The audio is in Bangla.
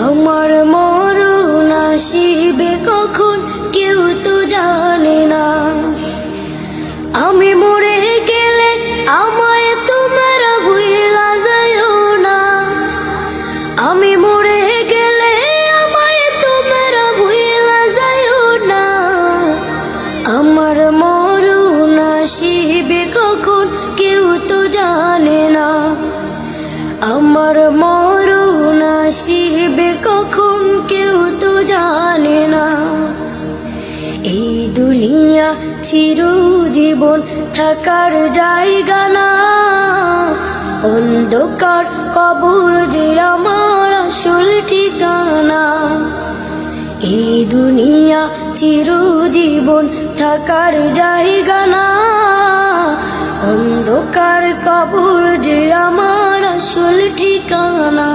আমার মরণ আসিবে কখন কেউ তো জানে না। আমি মরে গেলে আমায় তোমরা ভুইলা যাইও না। আমি মরে গেলে আমায় তোমরা ভুইলা যাইও না। আমার মরণ আসিবে কখন কেউ তো জানে না। আমার মরণ আসিবে কখন কেউ তো জানে না। এই দুনিয়া চিরজীবন থাকার জায়গা না। অন্ধকার কবর যে আমার আসল ঠিকানা। এই দুনিয়া চিরজীবন থাকার জায়গা না। অন্ধকার কবর যে আমার আসল ঠিকানা।